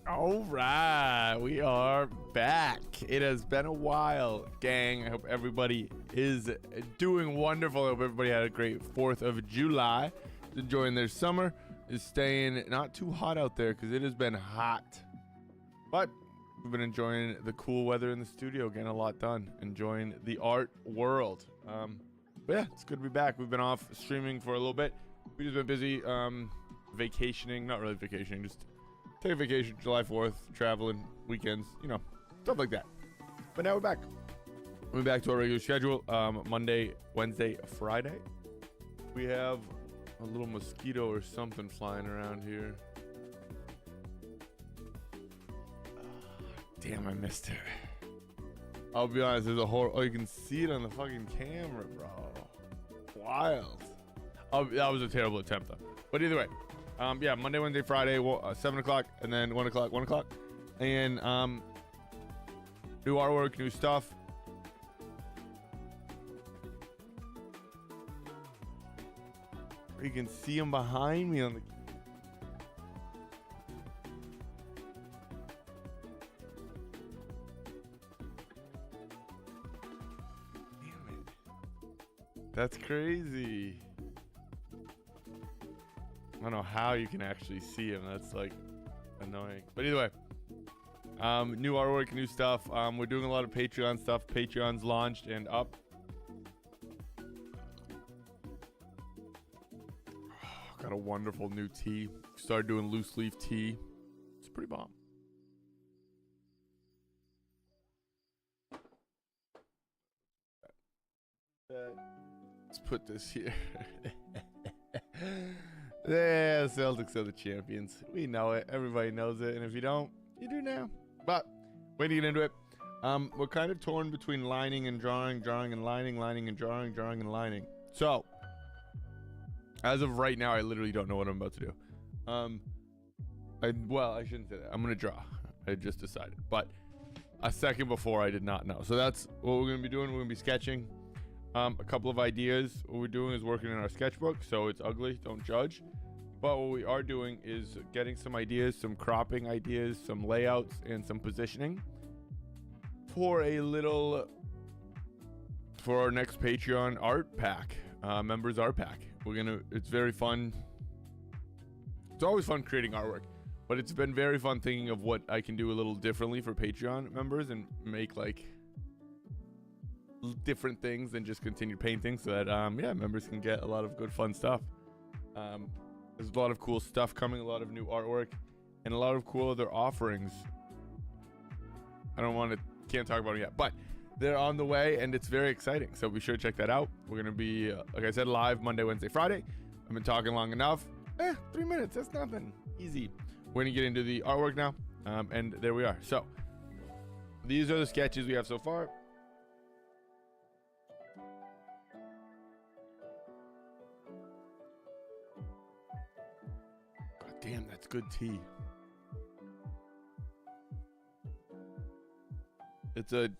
All right, we are back. It has been a while, gang. I hope everybody is doing wonderful. I hope everybody had a great 4th of July, enjoying their summer, is staying not too hot out there because it has been hot. But we've been enjoying the cool weather in the studio, getting a lot done, enjoying the art world. But yeah, it's good to be back. We've been off streaming for a little bit. We've just been busy vacationing, not really vacationing, just take a vacation, July 4th, traveling, weekends, you know, stuff like that. But now we're back. We're back to our regular schedule. Monday, Wednesday, Friday. We have a little mosquito or something flying around here. Damn, I missed it. I'll be honest, there's a whole... Oh, you can see it on the fucking camera, bro. Wild. Oh, that was a terrible attempt, though. But either way. Yeah, Monday, Wednesday, Friday, 7 o'clock, and then 1 o'clock, 1 o'clock. And new artwork, new stuff. You can see them behind me on the... Damn it. That's crazy. I don't know how you can actually see him. That's like annoying. But either way, new artwork, new stuff. We're doing a lot of Patreon stuff. Patreon's launched and up. Got a wonderful new tee. Started doing loose leaf tee. It's pretty bomb. Let's put this here. Yeah, Celtics are the champions. We know it. Everybody knows it. And if you don't, you do now. But way to get into it. We're kind of torn between lining and drawing, drawing and lining, lining and drawing, drawing and lining. So, as of right now, I literally don't know what I'm about to do. Well, I shouldn't say that. I'm going to draw. I just decided. But a second before, I did not know. So that's what we're going to be doing. We're going to be sketching. A couple of ideas. What we're doing is working in our sketchbook, so it's ugly, don't judge. But what we are doing is getting some ideas, some cropping ideas, some layouts, and some positioning for our next Patreon art pack, members art pack. It's very fun. It's always fun creating artwork, but it's been very fun thinking of what I can do a little differently for Patreon members and make like different things than just continue painting, so that yeah, members can get a lot of good fun stuff. There's a lot of cool stuff coming, a lot of new artwork, and a lot of cool other offerings. Can't talk about it yet, but they're on the way and it's very exciting, so be sure to check that out. We're gonna be like I said, live Monday, Wednesday, Friday. I've been talking long enough. 3 minutes, that's nothing. Easy. We're gonna get into the artwork now, and there we are. So these are the sketches we have so far. Damn, that's good tea. It's a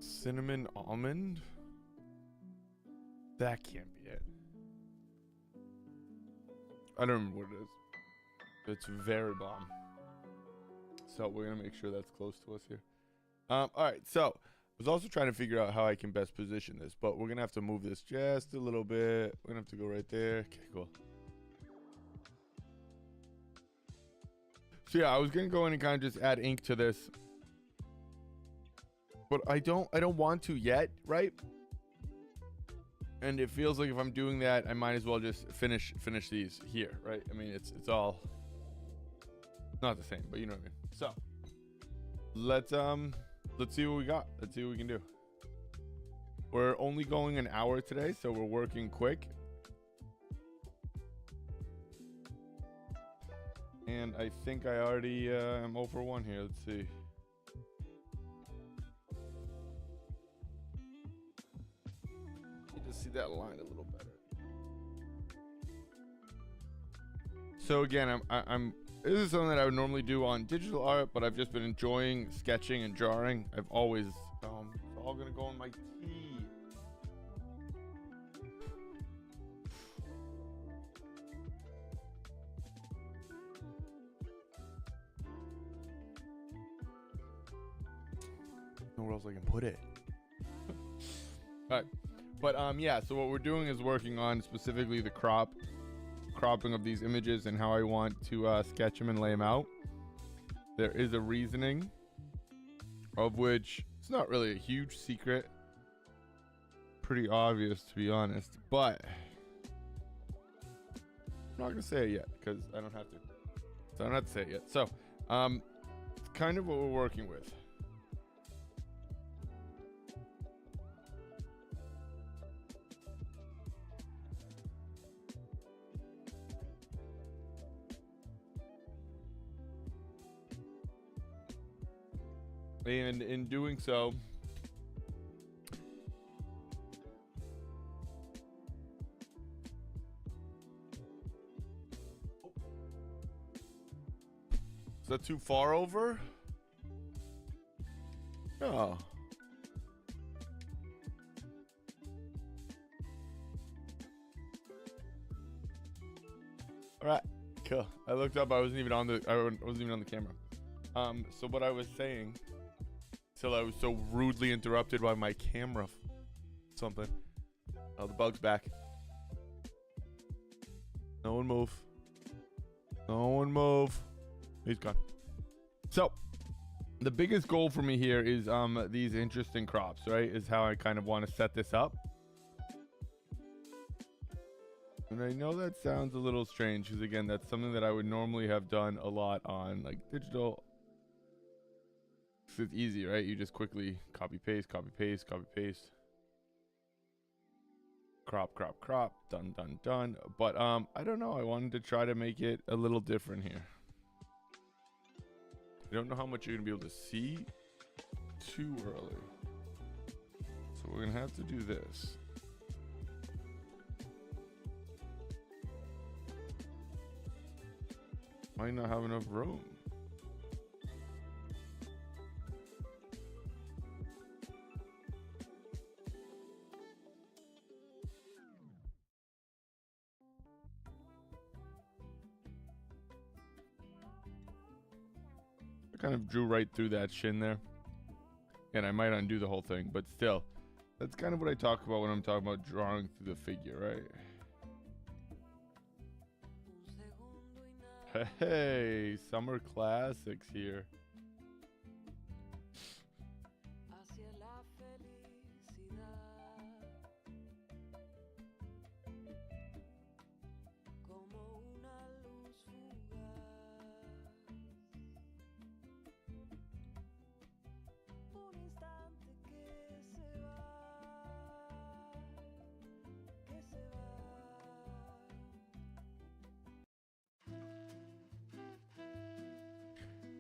cinnamon almond. That can't be it. I don't remember what it is. It's very bomb. So we're gonna make sure that's close to us here. All right. So I was also trying to figure out how I can best position this, but we're gonna have to move this just a little bit. We're gonna have to go right there. Okay, cool. So yeah, I was gonna go in and kind of just add ink to this, but I don't want to yet, right? And it feels like if I'm doing that, I might as well just finish these here, right? I mean, it's all not the same, but you know what I mean. So let's see what we got. Let's see what we can do. We're only going an hour today, so we're working quick. And I think I already am over one here. Let's see. You just see that line a little better. So again, I'm this is something that I would normally do on digital art, but I've just been enjoying sketching and drawing. I've always it's all gonna go on my tea. Where else I can put it. All right, but yeah, so what we're doing is working on specifically the cropping of these images and how I want to sketch them and lay them out. There is a reasoning of which it's not really a huge secret, pretty obvious to be honest, but I'm not gonna say it yet because I don't have to. So I don't have to say it yet. So it's kind of what we're working with. And in doing so, is that too far over? No. All right, cool. I looked up. I wasn't even on the camera. So what I was saying, till I was so rudely interrupted by my camera. Something. Oh, the bug's back. No one move. No one move. He's gone. So the biggest goal for me here is these interesting crops, right? Is how I kind of want to set this up. And I know that sounds a little strange because again, that's something that I would normally have done a lot on like digital. It's easy, right? You just quickly copy paste, copy paste, copy paste. Crop, crop, crop. Done, done, done. But I don't know. I wanted to try to make it a little different here. I don't know how much you're gonna be able to see too early. So we're gonna have to do this. Might not have enough room. Kind of drew right through that shin there, and I might undo the whole thing, but still, that's kind of what I talk about when I'm talking about drawing through the figure, right? Hey, summer classics here.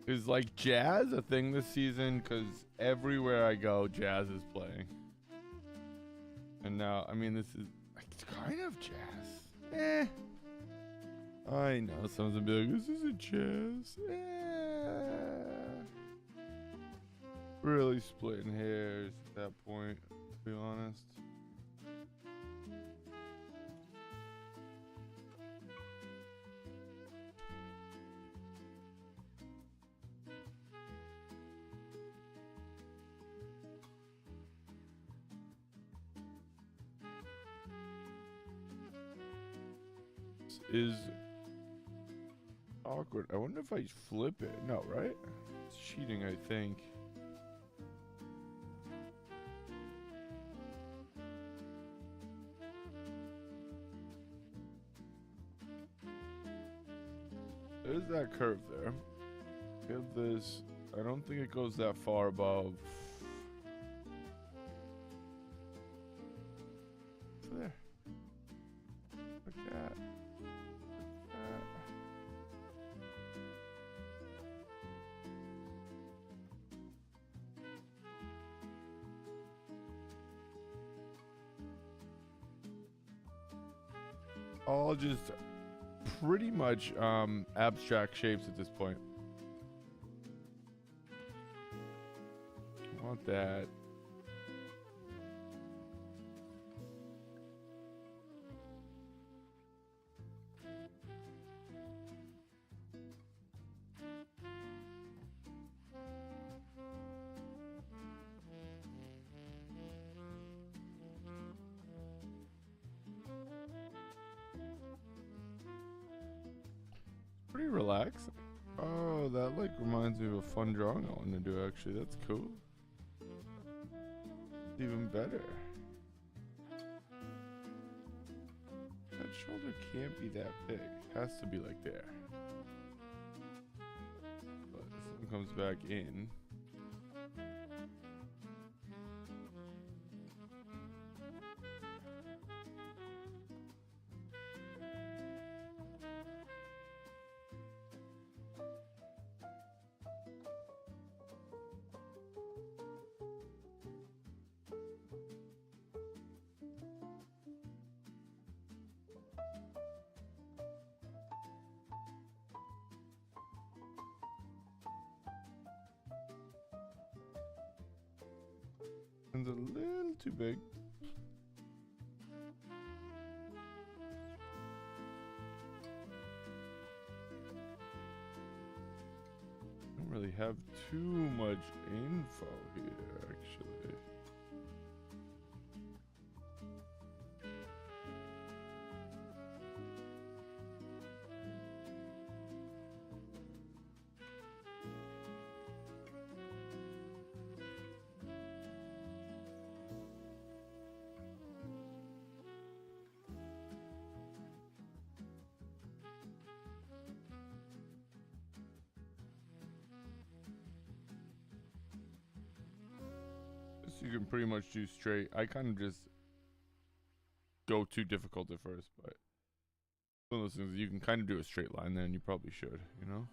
Is like jazz a thing this season? Because everywhere I go, jazz is playing. And now, I mean, this is it's kind of jazz. I know someone's gonna be like, this isn't jazz. Really splitting hairs at that point, to be honest. is awkward. I wonder if I flip it. No, right? It's cheating, I think. There's that curve there. Give this. I don't think it goes that far above. There. Look at that. All just pretty much abstract shapes at this point. I want that. Pretty relaxing. Oh, that like reminds me of a fun drawing I want to do actually. That's cool. Even better. That shoulder can't be that big. It has to be like there. But this one comes back in. It's a little too big. Don't really have too much info here, actually. You can pretty much do straight. I kind of just go too difficult at first, but one of those things you can kind of do a straight line then you probably should, you know?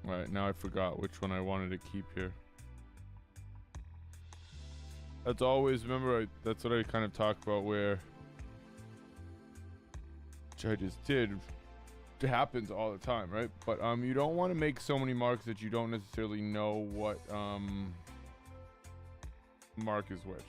Alright, now I forgot which one I wanted to keep here. That's always, remember, that's what I kind of talk about where, which I just did, it happens all the time, right? But you don't want to make so many marks that you don't necessarily know what mark is which.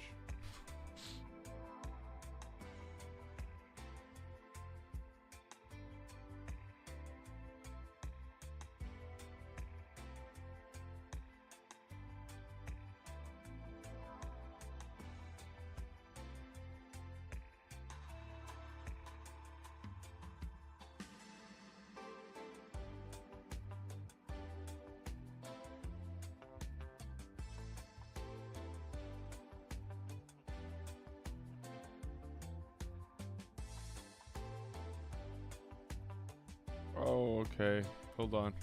Oh, okay. Hold on.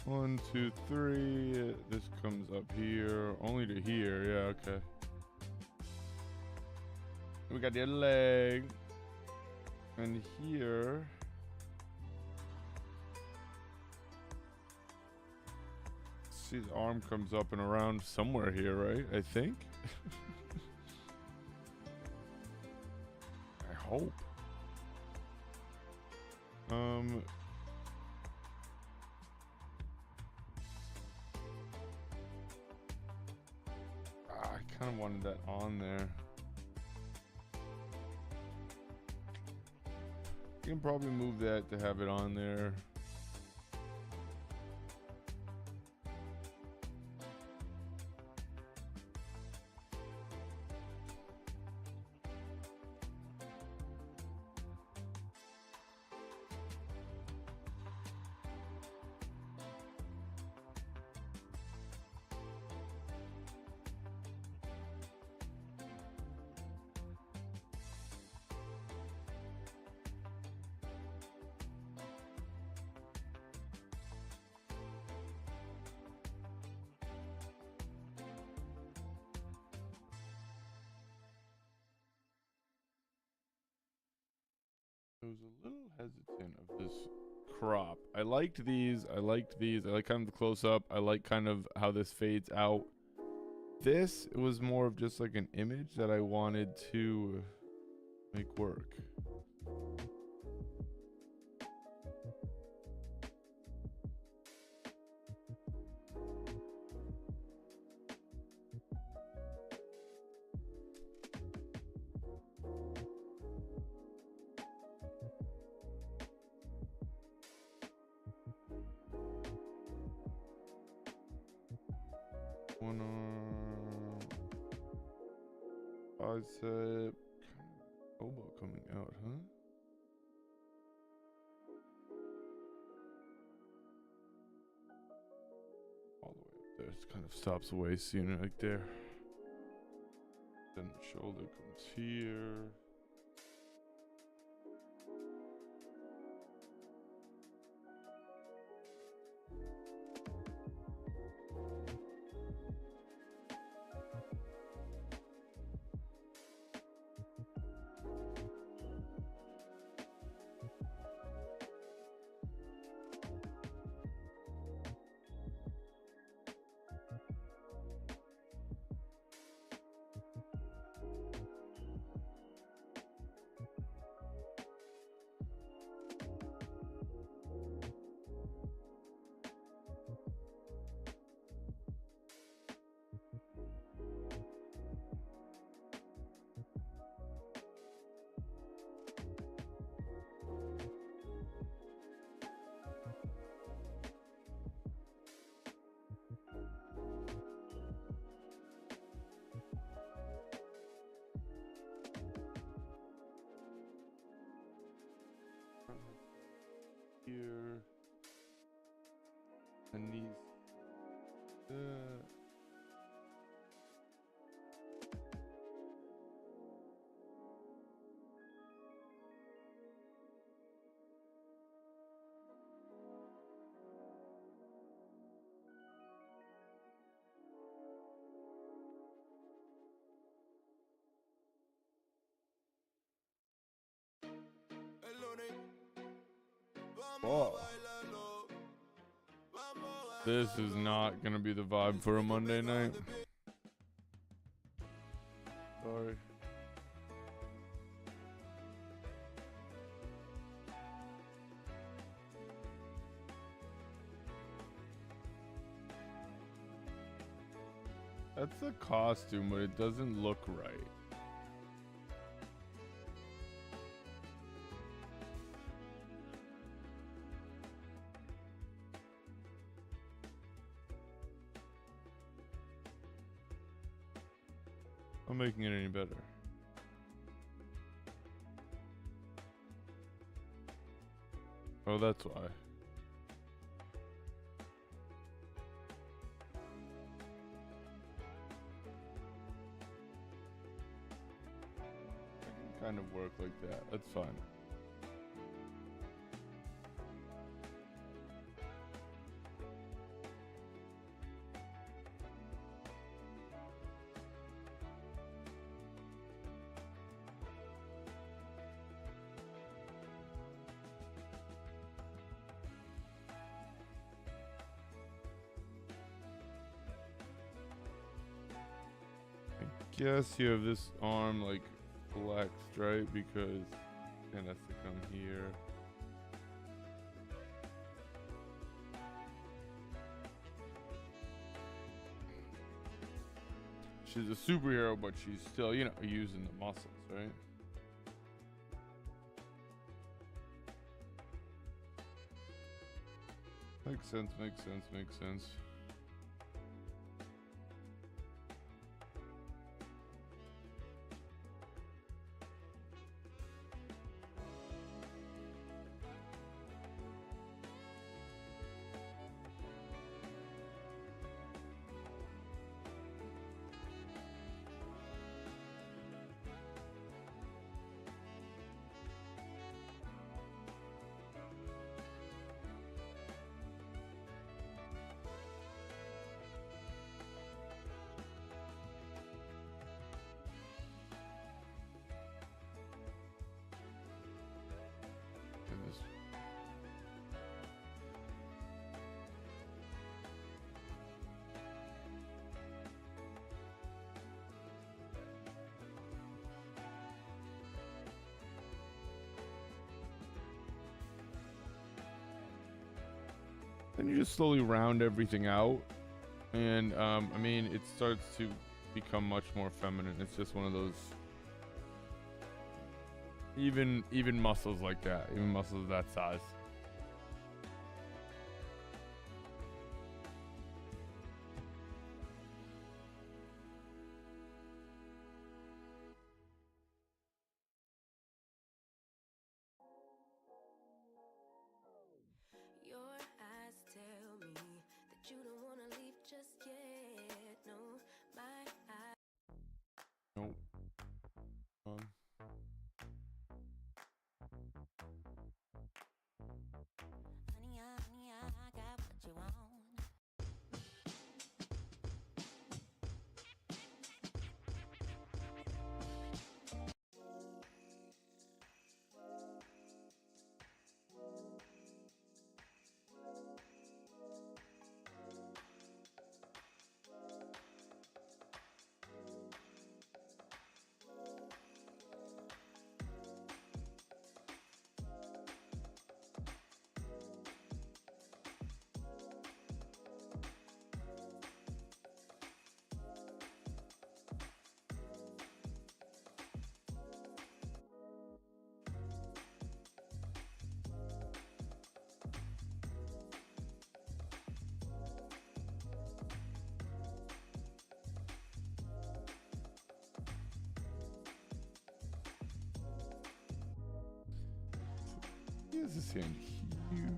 1, 2, 3. This comes up here. Only to here. Yeah, okay. We got the other leg. And here. See, the arm comes up and around somewhere here, right? I think. hope. I kind of wanted that on there. You can probably move that to have it on there. I was a little hesitant of this crop. I liked these. I liked these. I like kind of the close up. I like kind of how this fades out. This was more of just like an image that I wanted to make work. One arm, bicep, elbow coming out, huh? All the way up there. It kind of stops the waist, you know, like there. Then the shoulder comes here. Here and these oh. This is not gonna be the vibe for a Monday night. Sorry. That's the costume, but it doesn't look right. I'm making it any better. Oh, that's why. I can kind of work like that. That's fine. Guess you have this arm like flexed, right? Because it has to come here. She's a superhero, but she's still, you know, using the muscles, right? Makes sense, makes sense, makes sense. Then you just slowly round everything out, and I mean, it starts to become much more feminine. It's just one of those even muscles like that, even muscles of that size. Nope. Honey, I got what you want. Is this hand huge?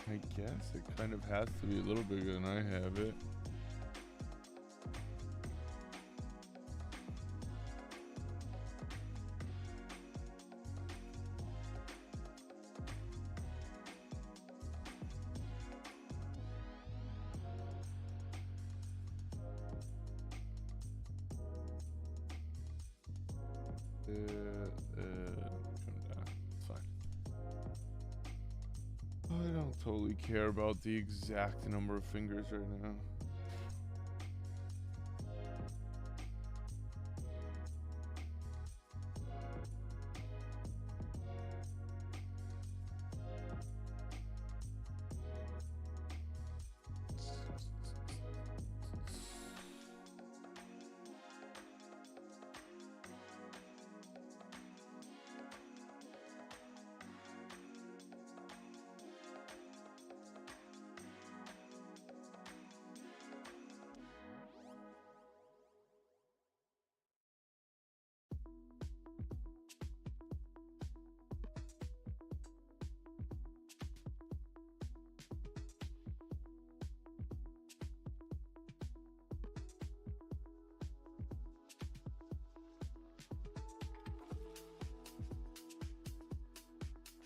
I guess it kind of has to be a little bigger than I have it. I don't totally care about the exact number of fingers right now.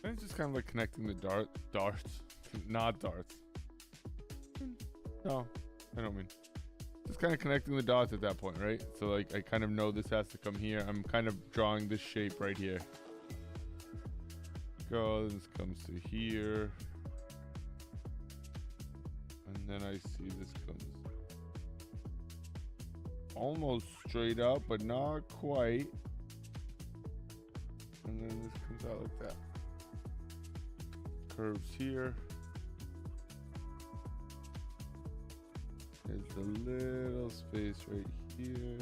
It's just kind of like connecting the darts, not darts. No, I don't mean. Just kind of connecting the dots at that point, right? So like, I kind of know this has to come here. I'm kind of drawing this shape right here. go. This comes to here. And then I see this comes almost straight up, but not quite. And then this comes out like that. Curves here. There's a little space right here.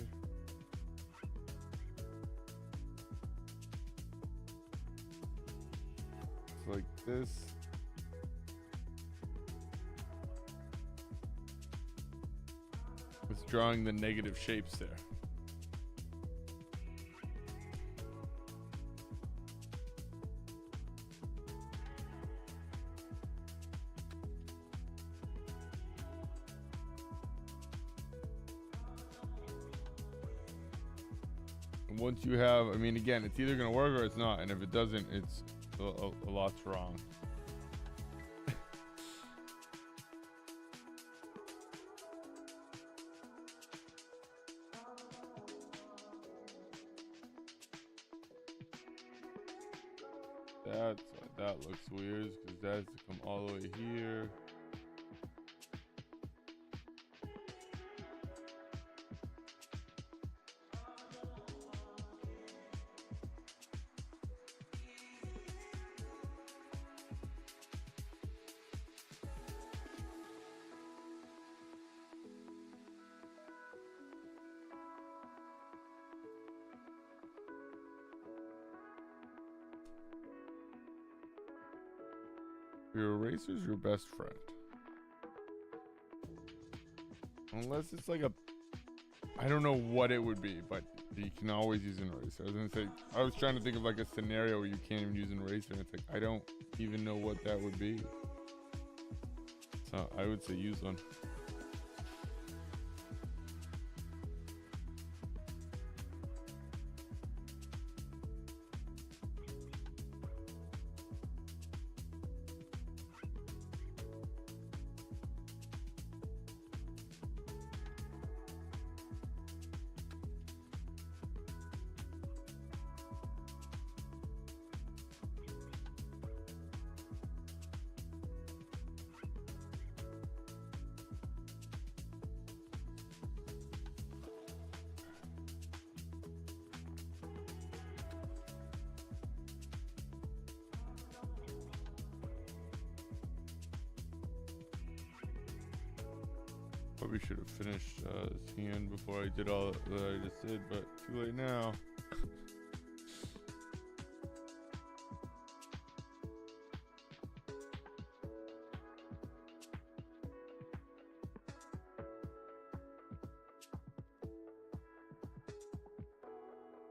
It's like this. It's drawing the negative shapes there. And once you have, I mean, again, it's either going to work or it's not. And if it doesn't, it's a lot's wrong. That looks weird because that has to come all the way here. Your eraser's your best friend. Unless it's like a, I don't know what it would be, but you can always use an eraser. I was gonna say, I was trying to think of like a scenario where you can't even use an eraser, and it's like, I don't even know what that would be. So I would say use one. Probably should have finished this hand before I did all that I just did, but too late now.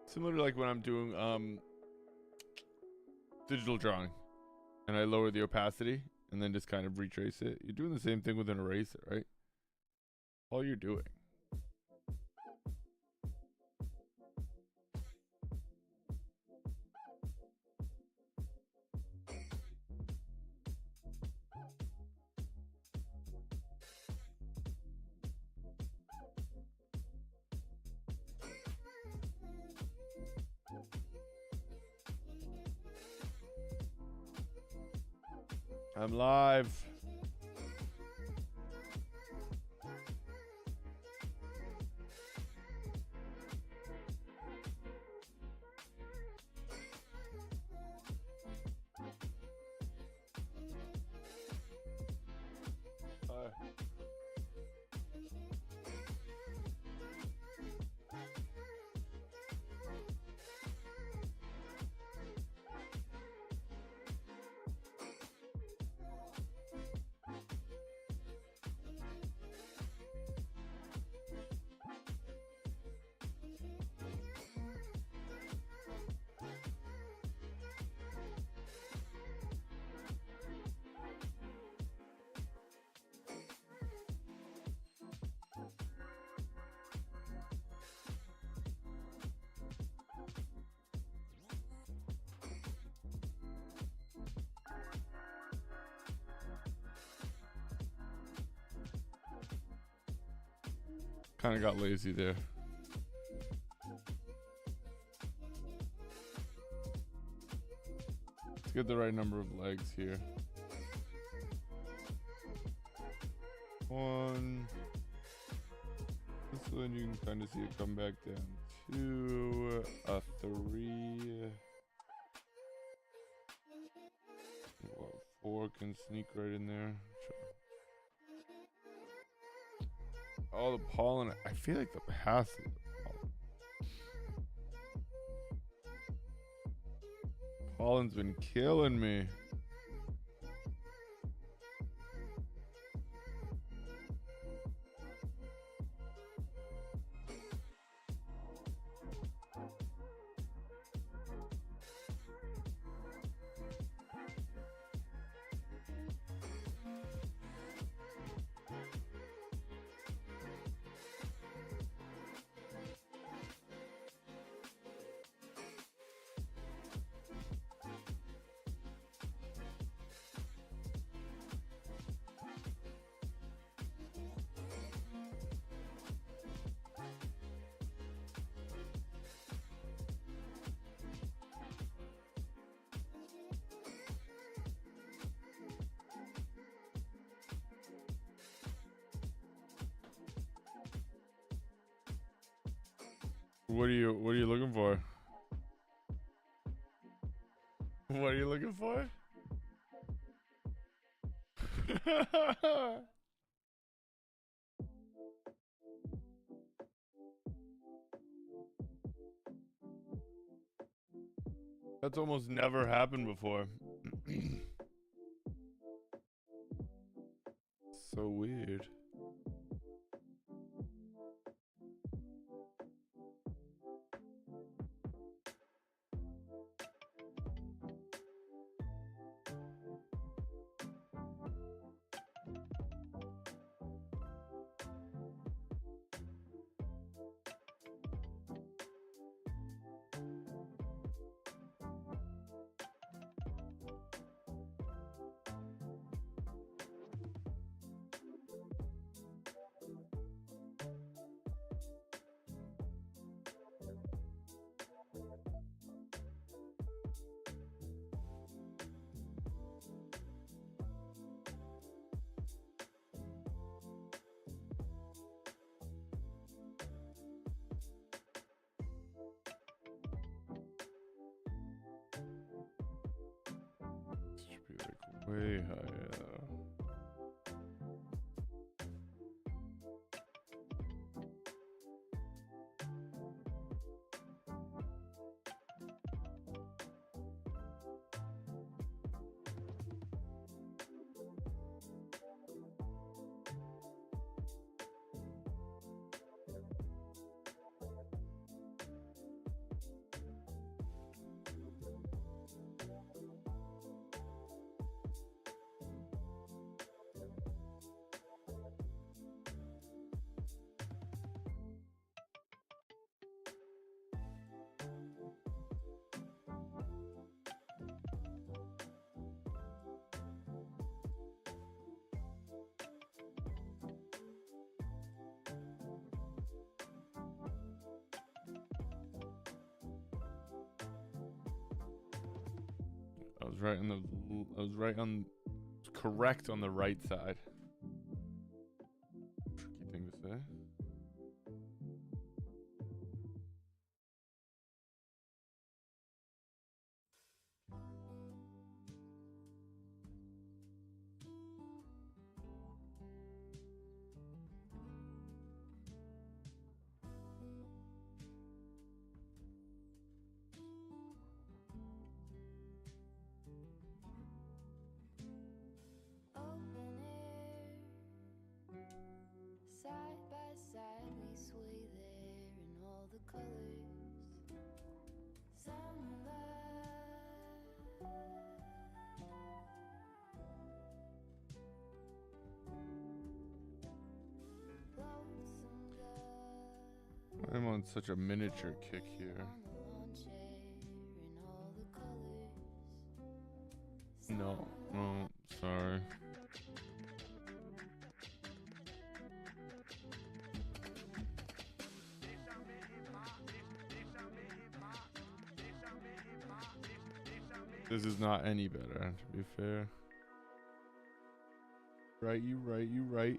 Similar to like when I'm doing digital drawing and I lower the opacity and then just kind of retrace it. You're doing the same thing with an eraser, right? All you're doing. I'm live. Kind of got lazy there. get the right number of legs here. 1. So then you can kind of see it come back down. 2, a 3. Well, 4 can sneak right in there. All the pollen. I feel like the passive. Pollen's been killing me. What are you looking for? What are you looking for? That's almost never happened before. So weird. Should be like way higher though. I was correct on the right side. Tricky thing to say. Open air, side by side we sway there in all the colors. Summer lonesome girl I'm on such a miniature kick here. on the lawn chair in all the colors. No, no, sorry. This is not any better, to be fair. Right, you right, you right.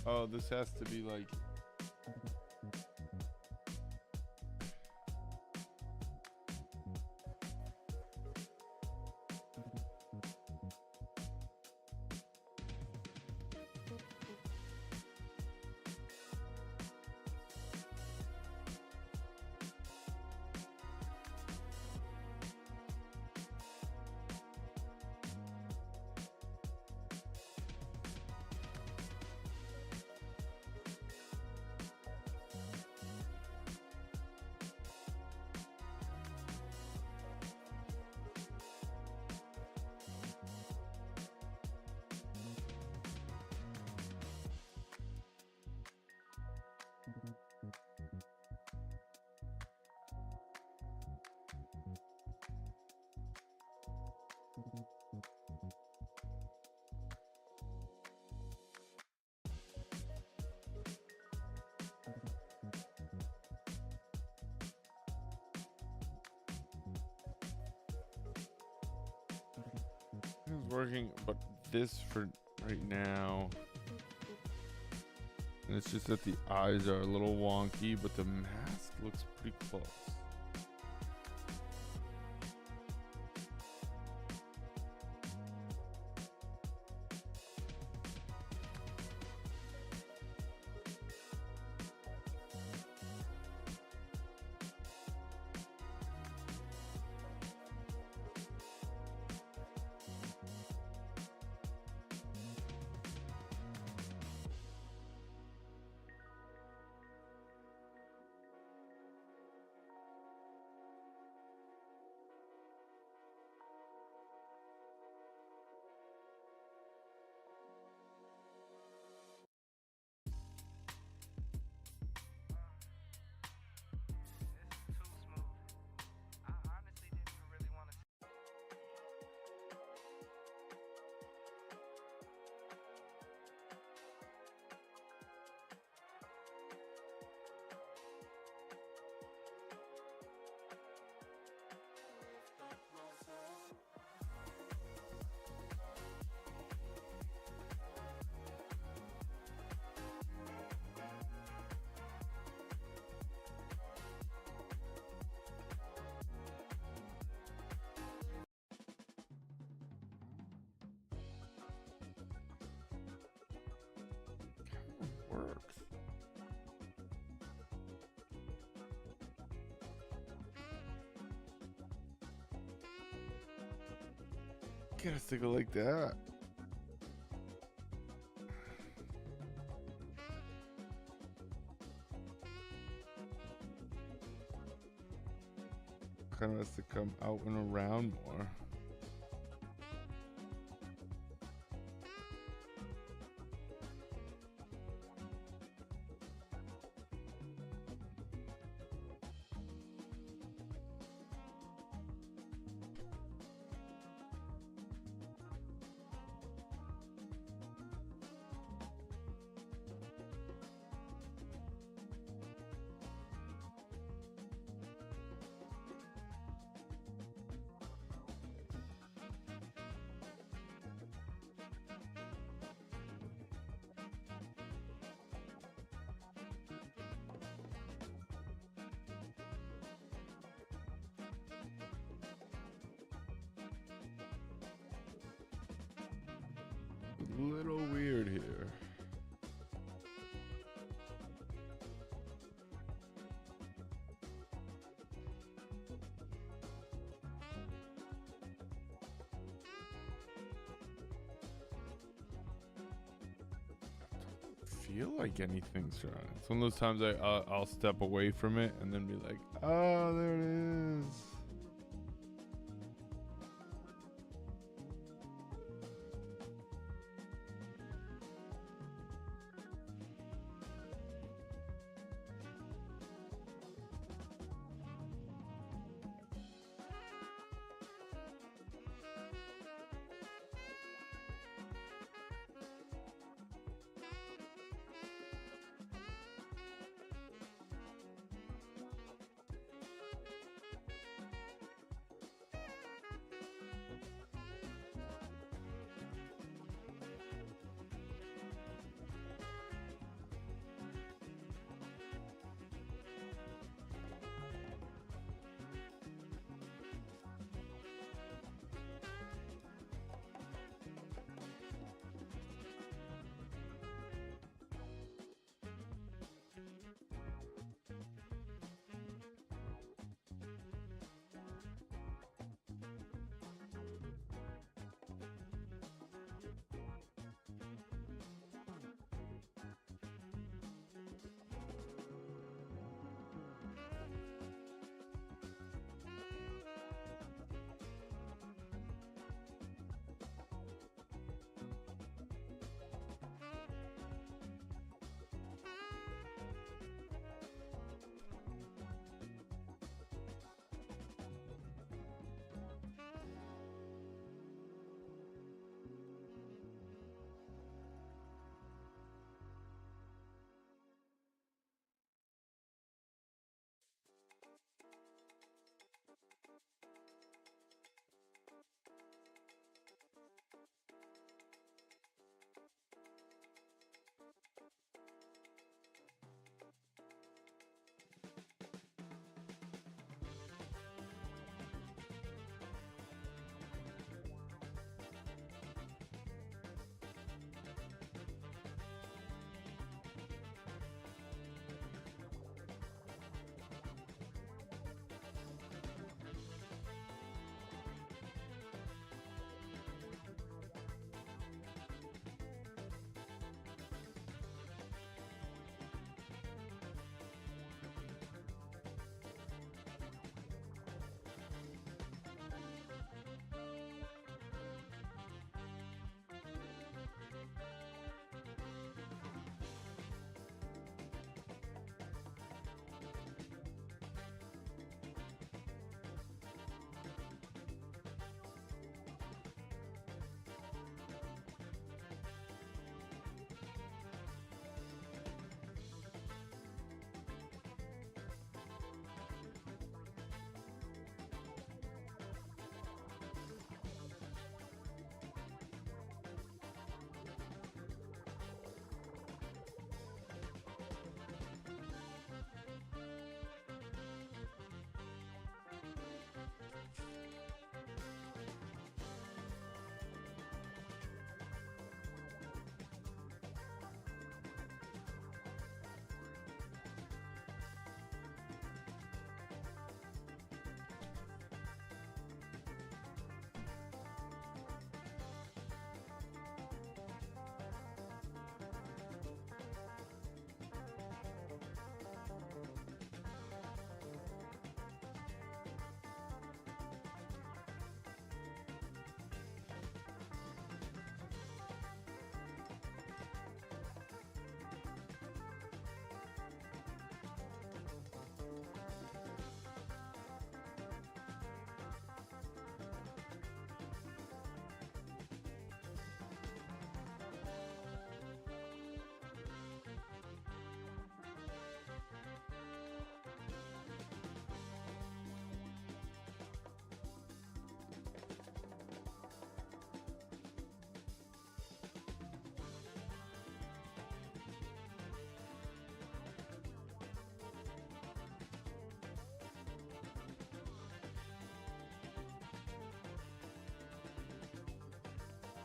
Oh, this has to be like... It's working, but this for right now. And it's just that the eyes are a little wonky, but the mask looks pretty close. Works. Gotta stick it like that. Kind of has to come out and around more. Little weird here. feel like anything's wrong. It's one of those times I'll step away from it and then be like, oh, there it is.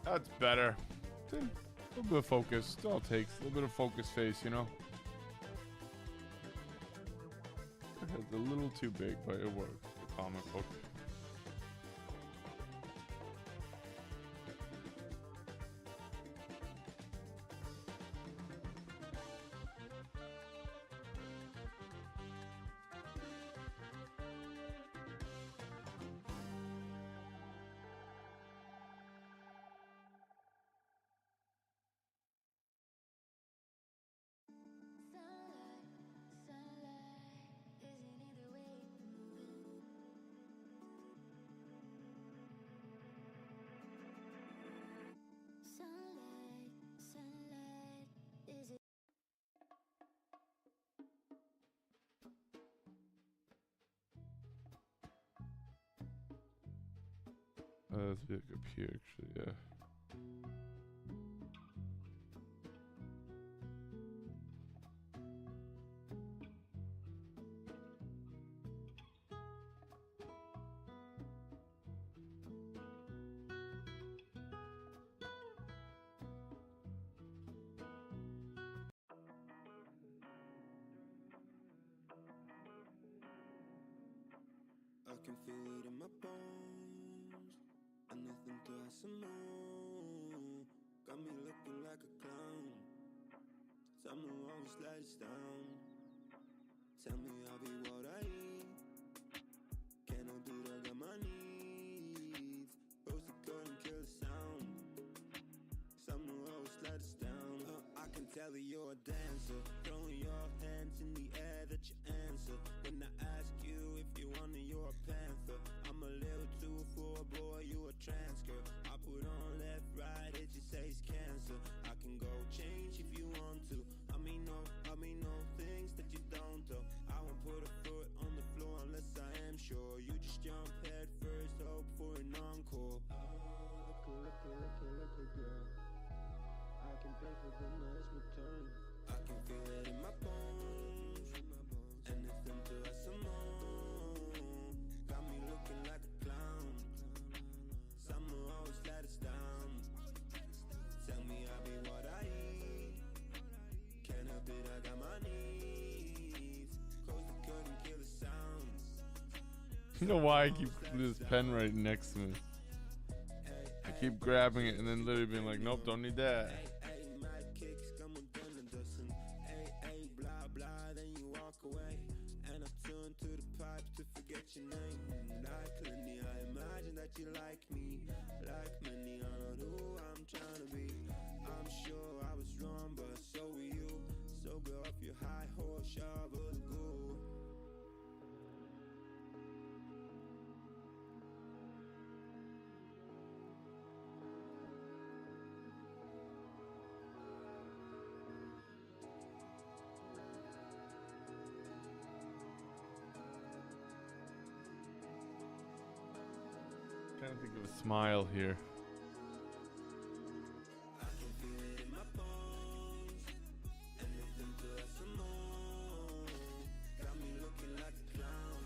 That's better. A little bit of focus. Still takes a little bit of focus face, you know? It's a little too big, but it works. The comic book. Let's look up here, actually. Yeah. I can feel it in my bones. And nothing to have some more. Got me looking like a clown. Someone always let us down. Tell me I'll be what I eat. Can't no dude, I got my needs. Rose the gun and kill the sound. Someone always let us down. I can tell that you're a dancer. Throwing your hands in the air that you answer. When I ask you if you want it, you're a panther. I'm a little too for a boy, you a trans girl. I put on left, right, it just says cancer. I can go change if you want to. I mean no things that you don't though. I won't put a foot on the floor unless I am sure. You just jump head first, hope for an encore. Oh, look, girl. I can pay for the next return. I can feel it in my bones. Anything to have some more. Got me looking like a clown. Summer always let us down. Tell me I'll be what I eat. Can't help it, I got my needs. Close the curtain, kill the sounds. You know why I keep this pen right next to me? I keep grabbing it and then literally being like, nope, don't need that. And I turn to the pipes to forget your name. Like Lenny, I imagine that you like me. Like many, I don't know who I'm trying to be. I'm sure I was wrong, but so were you. So go off your high horse, shovel the gold. Trying to think of a smile here. I can feel it in my bones. Anything to have some more. Got me looking like a clown.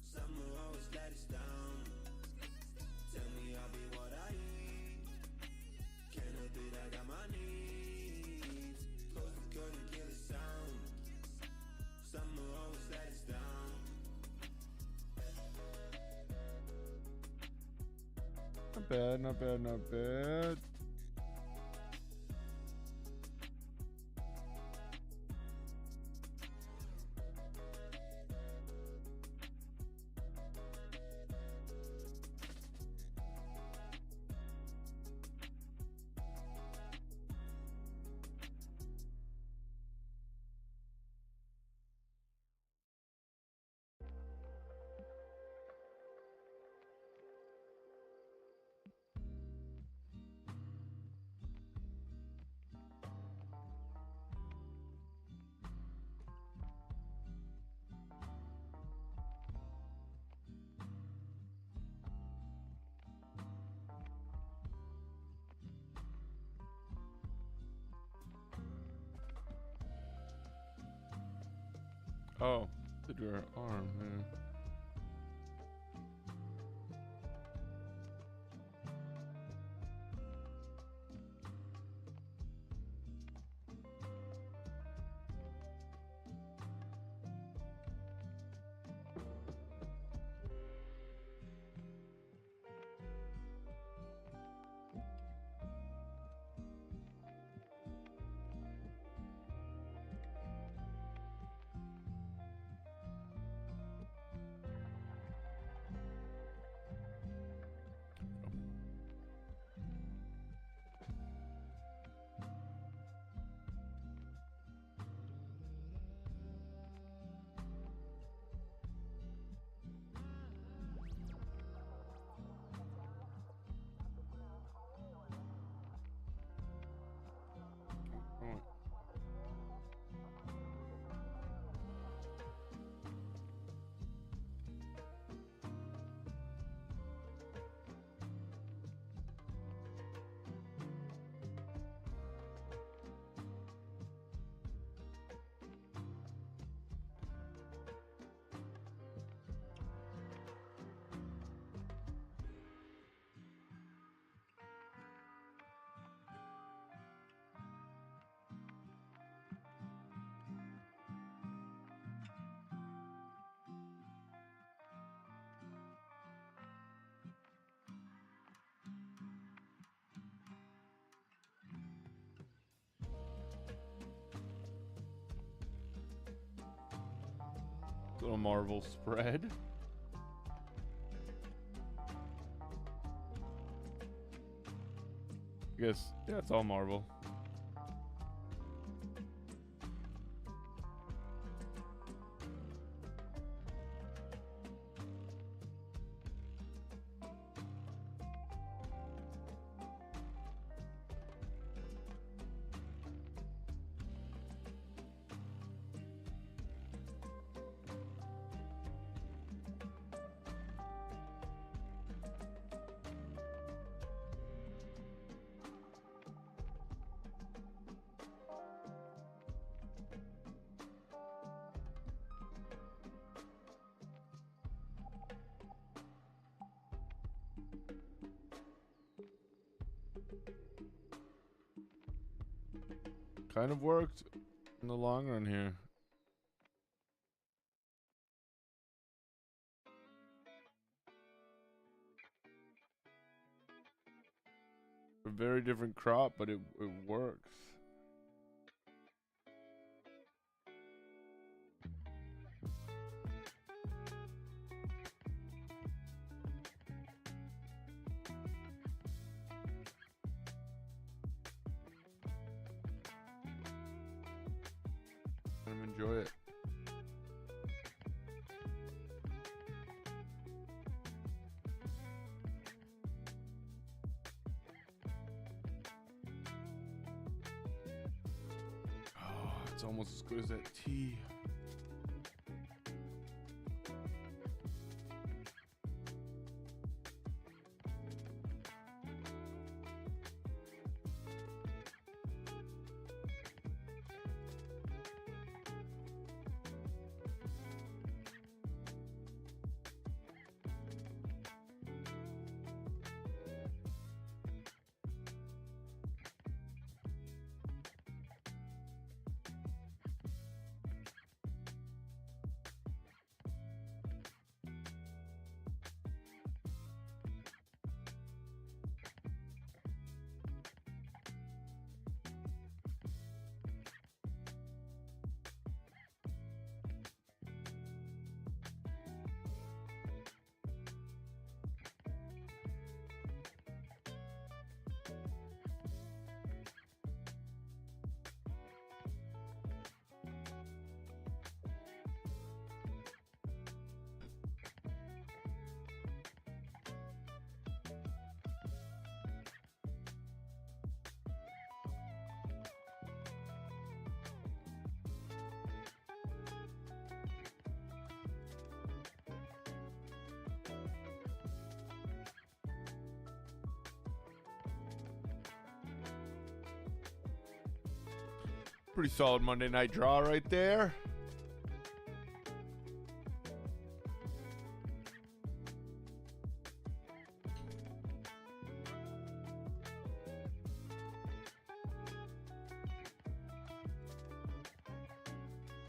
Summer always let us down. Tell me I'll be what I eat. Can't help it, I got my needs. Close the curtain, kill the sound. Summer always let us down. Not bad, not bad, not bad. Oh, did her arm, man. Little Marvel spread. I guess, yeah, it's all Marvel. Kind of worked in the long run here. A very different crop, but it works. Let him enjoy it. Oh, it's almost as good as that tea. Pretty solid Monday night draw right there.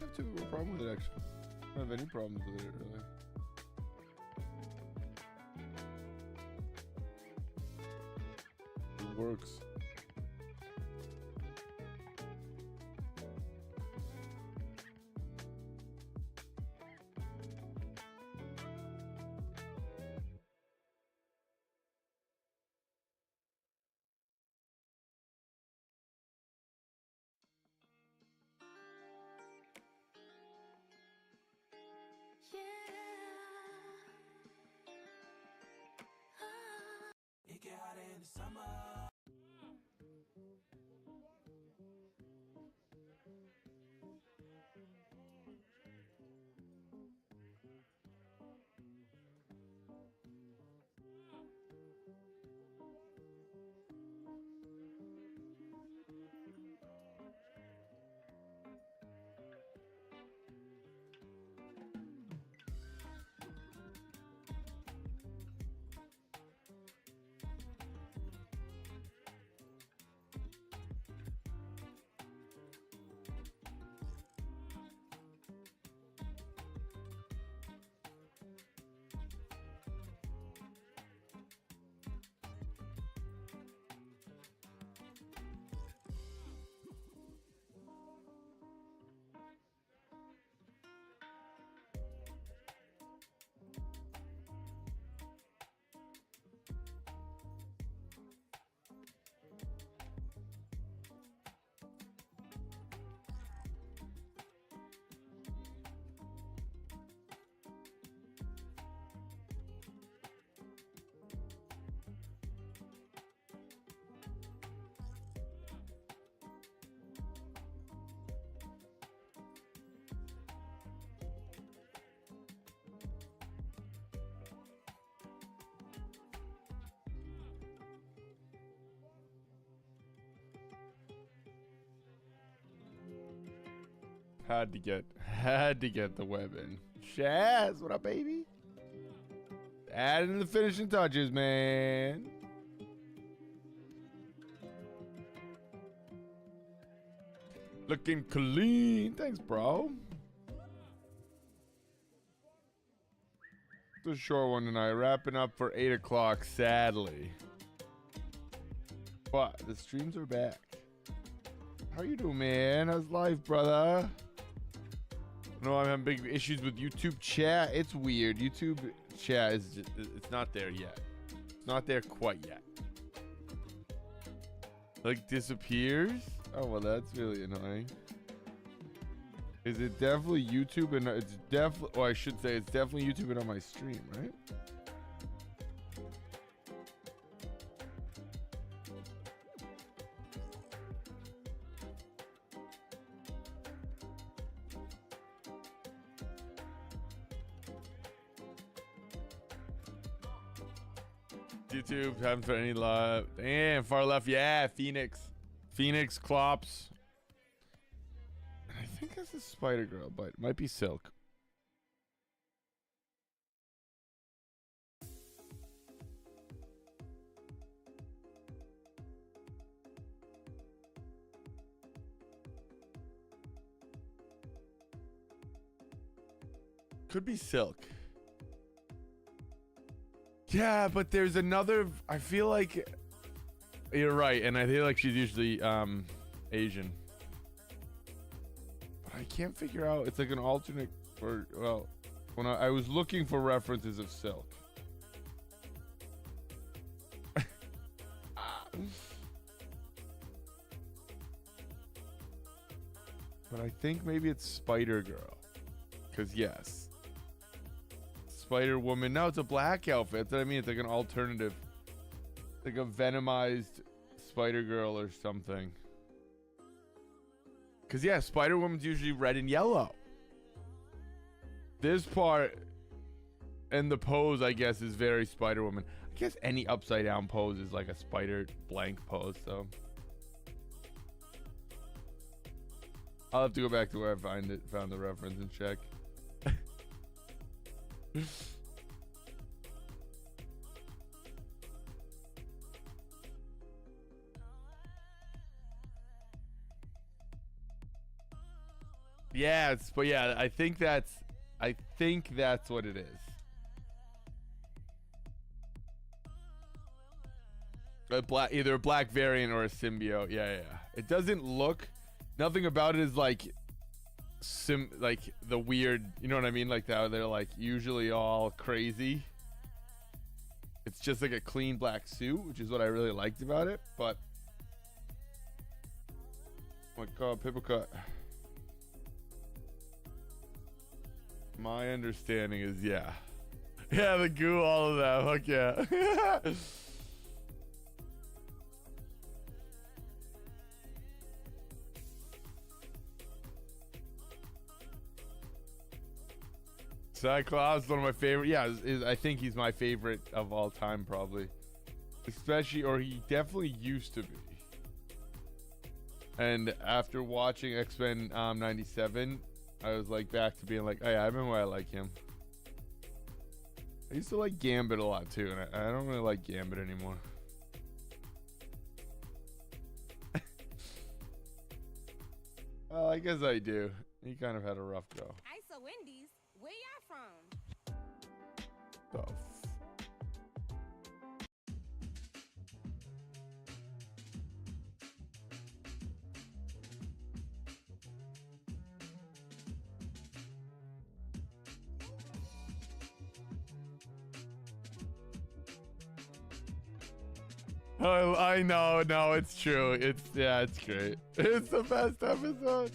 I have too a problem with it actually. I don't have any problems with it really. It works. It get hot in the summer. Had to get the web in. Shaz, what up, baby? Adding the finishing touches, man. Looking clean. Thanks, bro. It's a short one tonight. Wrapping up for 8 o'clock, sadly. But the streams are back. How you doing, man? How's life, brother? No, I'm having big issues with YouTube chat. It's weird. YouTube chat is just, it's not there yet. It's not there quite yet. Like disappears? Oh, well, that's really annoying. Is it definitely YouTube and it's definitely, or I should say it's definitely YouTube and on my stream, right? YouTube, haven't put any love. Damn, far left. Yeah, Phoenix. Phoenix, Clops. I think this is Spider Girl, but it might be Silk. Could be Silk. Yeah, but there's another. I feel like you're right, and I feel like she's usually Asian. But I can't figure out. It's like an alternate, or well, when I was looking for references of Silk. But I think maybe it's Spider Girl, because yes. Spider Woman. No, it's a black outfit. That's what I mean. It's like an alternative. Like a venomized Spider Girl or something. Because, yeah, Spider Woman's usually red and yellow. This part and the pose, I guess, is very Spider Woman. I guess any upside down pose is like a spider blank pose, so. I'll have to go back to where I found the reference and check. Yeah, but yeah, I think that's what it is. Either a black variant or a symbiote. Yeah. It doesn't look. Nothing about it is like like the weird, you know what I mean? Like that they're like usually all crazy. It's just like a clean black suit, which is what I really liked about it. But oh my god, paper cut. My understanding is yeah, the goo, all of that. Fuck yeah. Cyclops, one of my favorite. Yeah, I think he's my favorite of all time, probably. Especially, or he definitely used to be. And after watching X-Men 97, I was like back to being like, oh yeah, I remember why I like him. I used to like Gambit a lot too, and I don't really like Gambit anymore. Well, I guess I do. He kind of had a rough go. Iso Wendy's, where y'all from? Oh, I know, no, it's true. It's great. It's the best episode.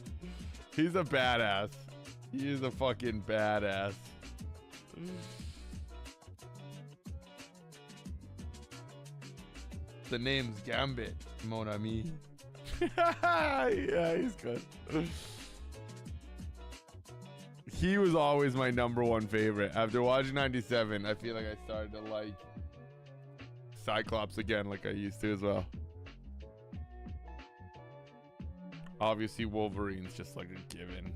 He's a badass. He is a fucking badass. The name's Gambit, mon ami. Yeah, he's good. He was always my #1 favorite. After watching 97, I feel like I started to like Cyclops again like I used to as well. Obviously Wolverine's just like a given.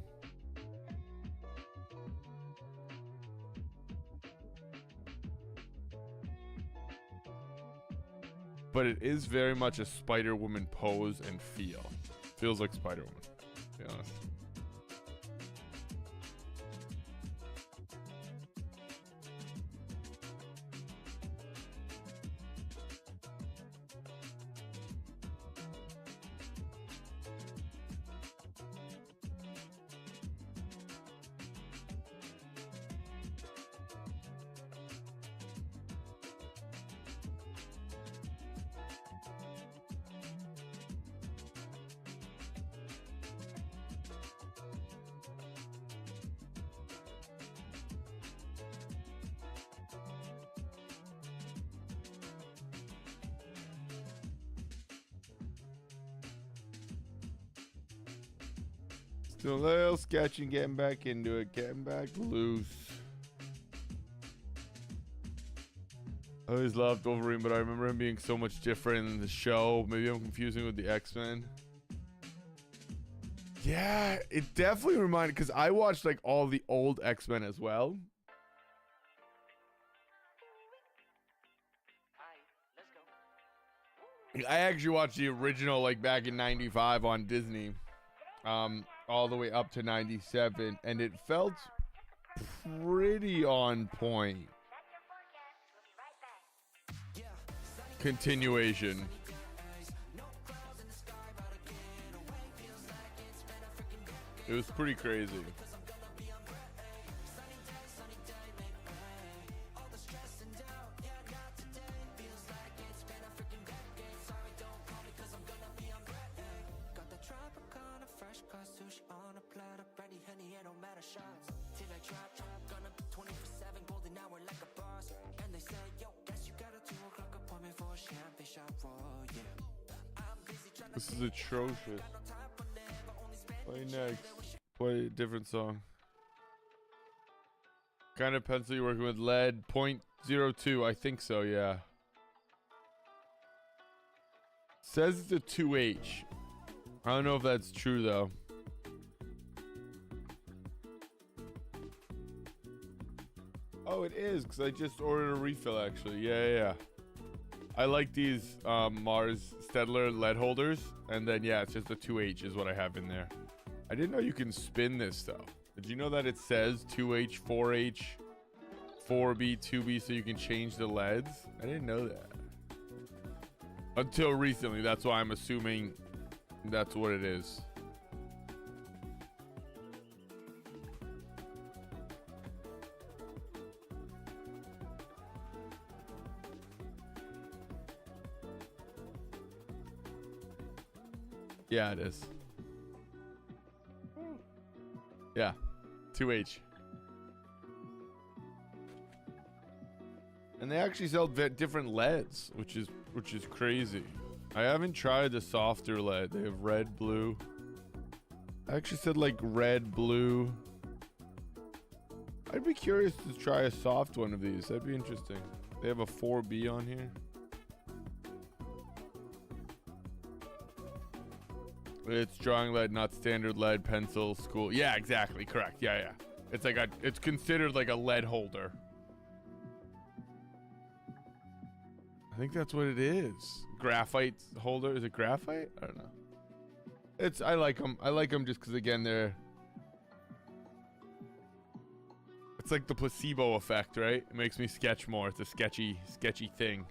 but it is very much a Spider-Woman pose and feel. Feels like Spider-Woman, to be honest. Still a little sketchy, getting back into it, getting back loose. I always loved Wolverine, but I remember him being so much different in the show. Maybe I'm confusing with the X-Men. Yeah, it definitely reminded, because I watched like all the old X-Men as well. I actually watched the original like back in '95 on Disney. All the way up to 97, and it felt pretty on point. Continuation. It was pretty crazy. This is atrocious. Play next. Play a different song. Kind of pencil you working with? Lead .02. I think so, yeah. Says it's a 2H. I don't know if that's true though. Oh, it is, because I just ordered a refill actually. Yeah. I like these Mars Stedler lead holders, and then yeah, it's just a 2H is what I have in there. I didn't know you can spin this though. Did you know that it says 2H, 4H, 4B, 2B, so you can change the LEDs? I didn't know that. Until recently, that's why I'm assuming that's what it is. Yeah, it is. Yeah, 2H. And they actually sell different LEDs, which is crazy. I haven't tried the softer LED. They have red, blue. I actually said like red, blue. I'd be curious to try a soft one of these. That'd be interesting. They have a 4B on here. It's drawing lead, not standard lead, pencil, school. Yeah, exactly. Correct. Yeah. It's like it's considered like a lead holder. I think that's what it is. Graphite holder. Is it graphite? I don't know. I like them. I like them just because, again, it's like the placebo effect, right? It makes me sketch more. It's a sketchy thing.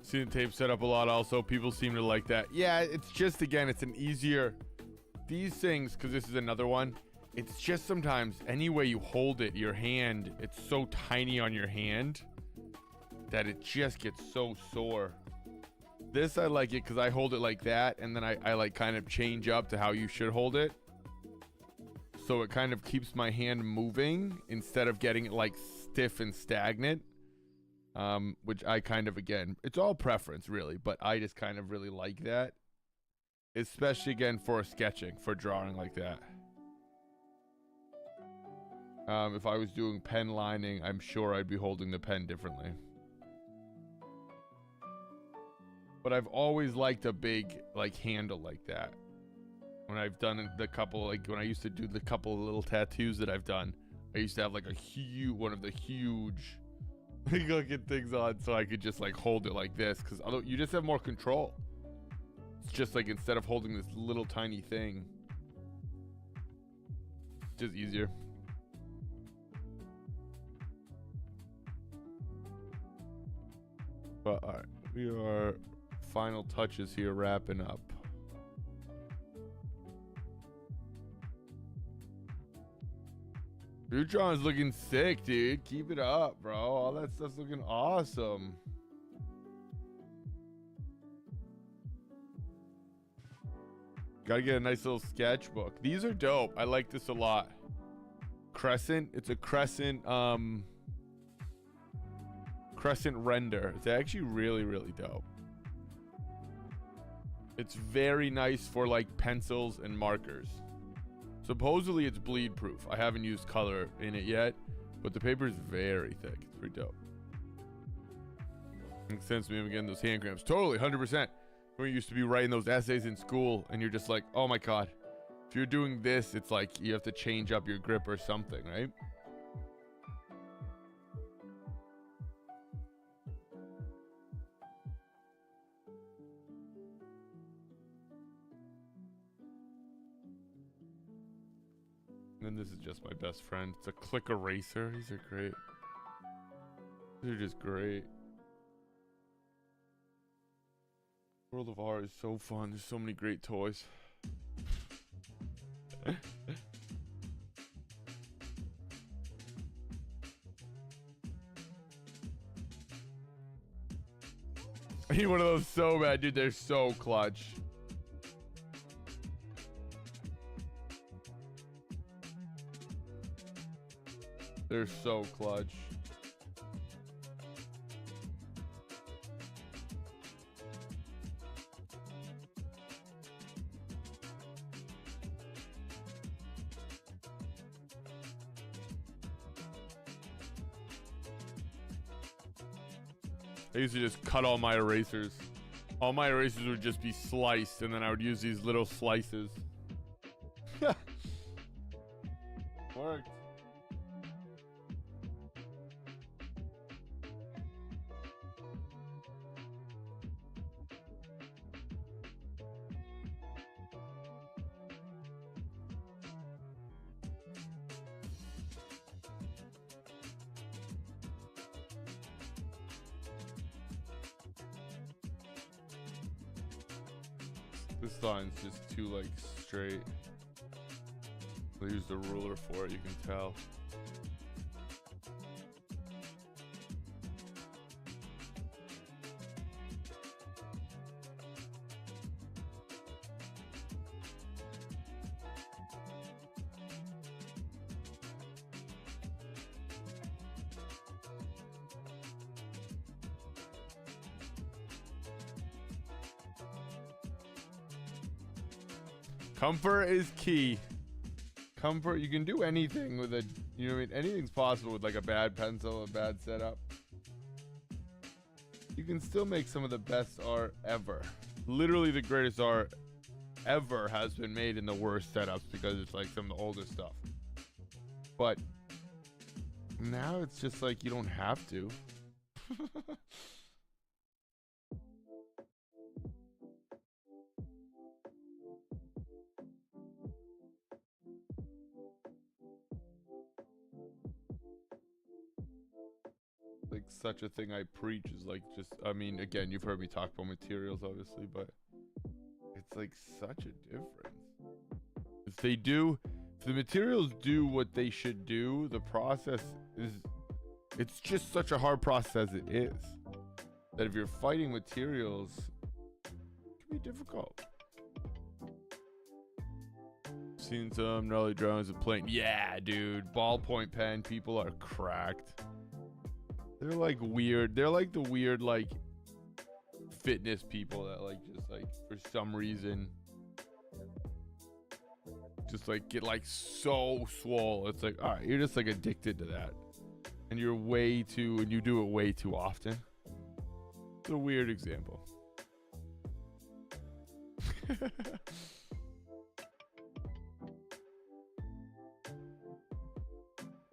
Seen the tape set up a lot also. People seem to like that. Yeah, it's just, again, it's an easier... These things, because this is another one, it's just sometimes, any way you hold it, your hand, it's so tiny on your hand that it just gets so sore. This, I like it because I hold it like that, and then I like kind of change up to how you should hold it. So it kind of keeps my hand moving instead of getting it like stiff and stagnant. Which I kind of, again, it's all preference really, but I just kind of really like that. Especially again for sketching, for drawing like that. If I was doing pen lining, I'm sure I'd be holding the pen differently. But I've always liked a big like handle like that. When I've done the couple, like when I used to do the couple of little tattoos that I've done, I used to have like a huge, one of the huge looking things on, so I could just like hold it like this, because although you just have more control. It's just like instead of holding this little tiny thing, it's just easier. But all right, we are final touches here, wrapping up. Your drawing's looking sick, dude. Keep it up, bro. All that stuff's looking awesome. Gotta get a nice little sketchbook. These are dope. I like this a lot. Crescent. It's a crescent, crescent render. It's actually really, really dope. It's very nice for like pencils and markers. Supposedly it's bleed proof. I haven't used color in it yet, but the paper is very thick. It's pretty dope. Makes sense to me. I'm getting those hand cramps. Totally, 100%. When you used to be writing those essays in school and you're just like, oh my God, if you're doing this, it's like you have to change up your grip or something, right? And then this is just my best friend. It's a click eraser. These are great. These are just great. World of Art is so fun. There's so many great toys. I need one of those so bad, dude. They're so clutch. They're so clutch. I used to just cut all my erasers. All my erasers would just be sliced, and then I would use these little slices. Worked. This line's just too like straight. I used a ruler for it, you can tell. Comfort is key. Comfort, you can do anything with a, you know what I mean? Anything's possible with like a bad pencil, a bad setup. You can still make some of the best art ever. Literally the greatest art ever has been made in the worst setups because it's like some of the oldest stuff. But now it's just like you don't have to. Like such a thing I preach is like just, I mean, again, you've heard me talk about materials obviously, but it's like such a difference. If the materials do what they should do, the process is, it's just such a hard process as it is. that if you're fighting materials, it can be difficult. Seen some gnarly drawings of plane. Yeah, dude. Ballpoint pen people are cracked. They're like weird. They're like the weird like fitness people that like just like for some reason just like get like so swole. It's like, all right, you're just like addicted to that. And you're way too, and you do it way too often. It's a weird example.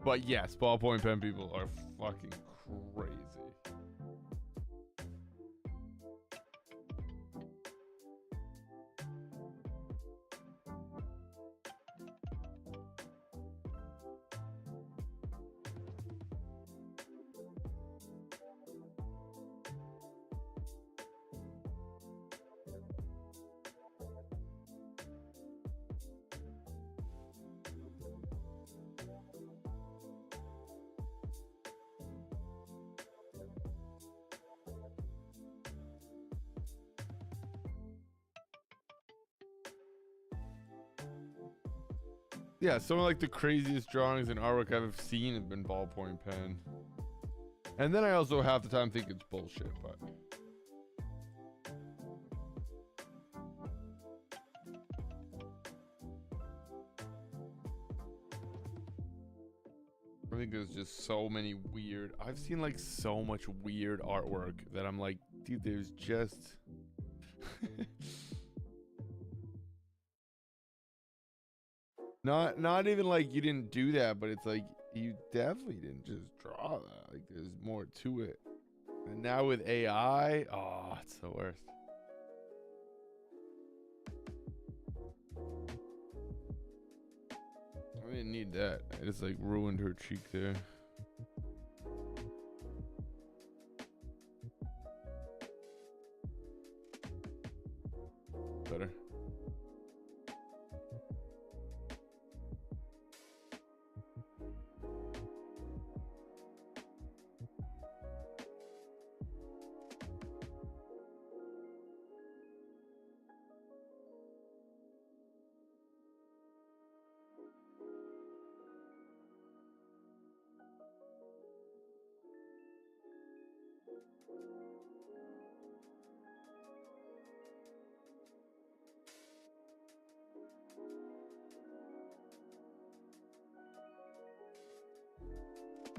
But yes, ballpoint pen people are fucking crazy. Yeah, some of like the craziest drawings and artwork I've seen have been ballpoint pen. And then I also half the time think it's bullshit, but I think there's just so many weird. I've seen like so much weird artwork that I'm like, dude, there's just not even like you didn't do that, but it's like you definitely didn't just draw that. Like there's more to it. And now with AI, oh, it's the worst. I didn't need that. I just like ruined her cheek there. Better.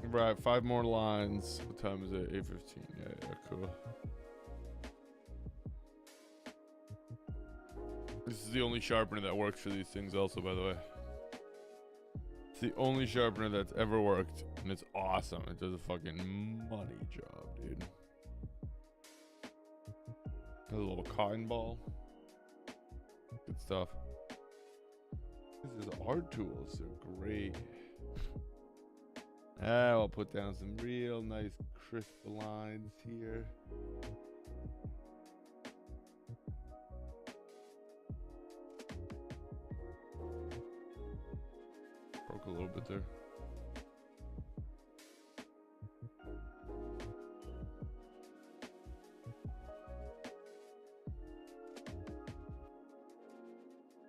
Right, 5 more lines. What time is it? 8:15. Yeah, cool. This is the only sharpener that works for these things also, by the way. It's the only sharpener that's ever worked, and it's awesome. It does a fucking money job, dude. Has a little cotton ball. Good stuff. This is art tools. They're great. I'll put down some real nice crisp lines here. Broke a little bit there.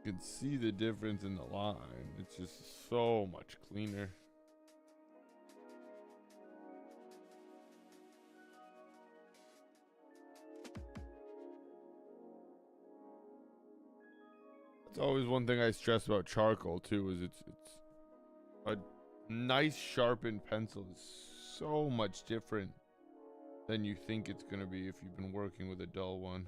You can see the difference in the line. It's just so much cleaner. It's always one thing I stress about charcoal too, is it's a nice sharpened pencil is so much different than you think it's gonna be if you've been working with a dull one.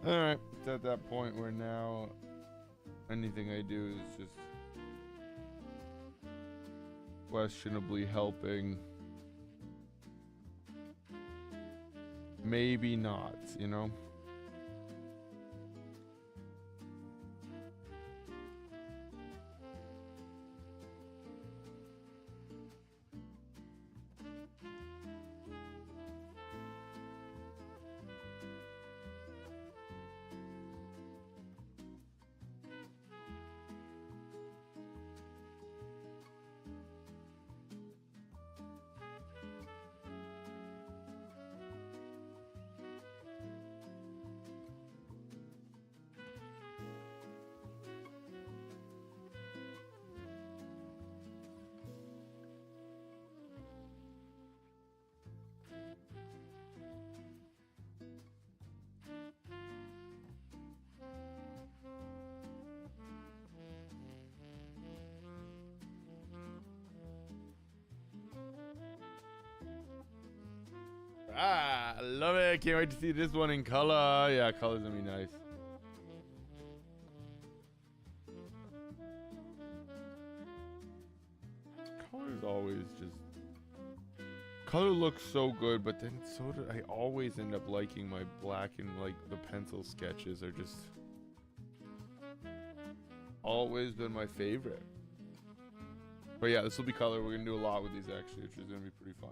All right, it's at that point where now anything I do is just questionably helping. Maybe not, you know? Ah, I love it. Can't wait to see this one in color. Yeah, color's gonna be nice. Color's always just... Color looks so good, but then so do I always end up liking my black and like the pencil sketches are just always been my favorite. But yeah, this will be color. We're gonna do a lot with these actually, which is gonna be pretty fun.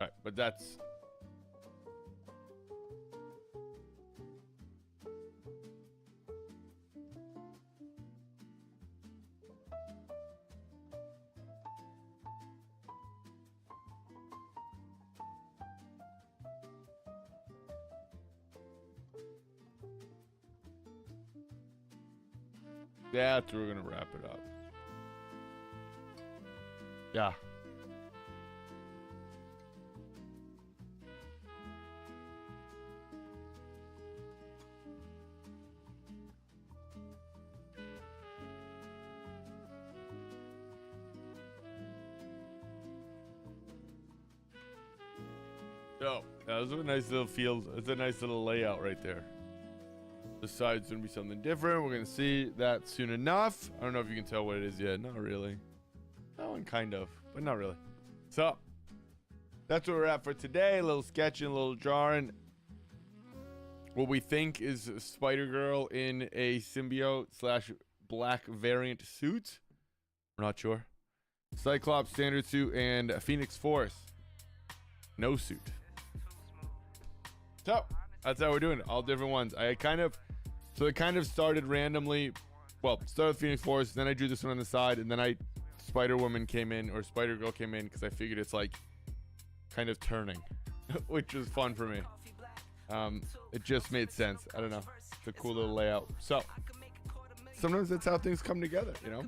Alright, but that's... That's where we're gonna wrap it up. Yeah. Oh, that was a nice little field. It's a nice little layout right there. The side's gonna be something different. We're gonna see that soon enough. I don't know if you can tell what it is yet. Not really. That one kind of, but not really. So that's where we're at for today. A little sketching, a little drawing. What we think is Spider-Girl in a symbiote / black variant suit. We're not sure. Cyclops standard suit and Phoenix Force no suit. So that's how we're doing it. All different ones. So it kind of started randomly. Well, started with Phoenix Force, then I drew this one on the side, and then Spider-Woman came in, or Spider-Girl came in, because I figured it's like kind of turning, which was fun for me. It just made sense. I don't know. It's a cool little layout. So sometimes that's how things come together, you know?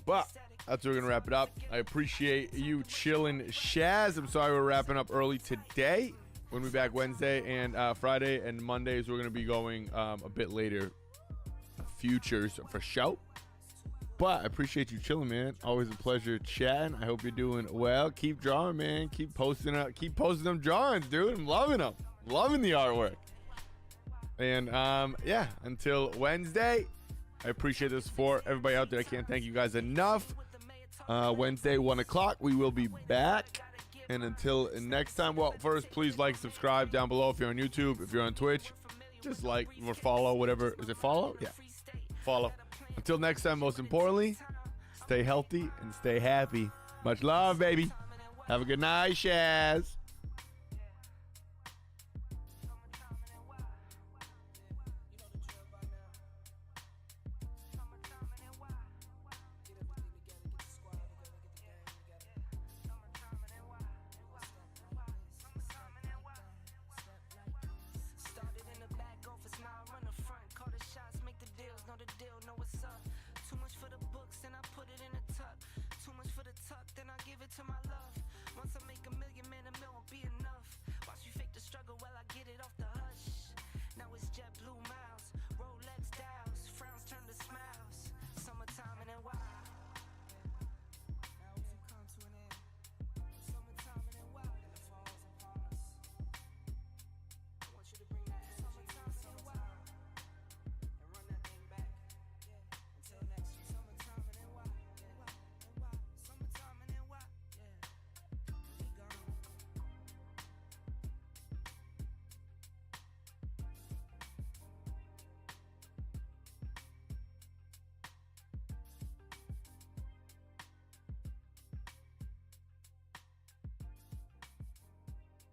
But that's where we're going to wrap it up. I appreciate you chilling, Shaz. I'm sorry we're wrapping up early today. We'll be back Wednesday and Friday, and Mondays we're going to be going a bit later. Futures for show. But I appreciate you chilling, man. Always a pleasure chatting. I hope you're doing well. Keep drawing, man. Keep posting them drawings, dude. I'm loving them. Loving the artwork. And yeah, until Wednesday, I appreciate this for everybody out there. I can't thank you guys enough. Wednesday, 1 o'clock, we will be back. And until next time, well, first, please like, subscribe down below if you're on YouTube. If you're on Twitch, just like or follow, whatever. Is it follow? Yeah, follow. Until next time, most importantly, stay healthy and stay happy. Much love, baby. Have a good night, Shaz. Too much for the books, and I put it in a tuck. Too much for the tuck, then I give it to my love.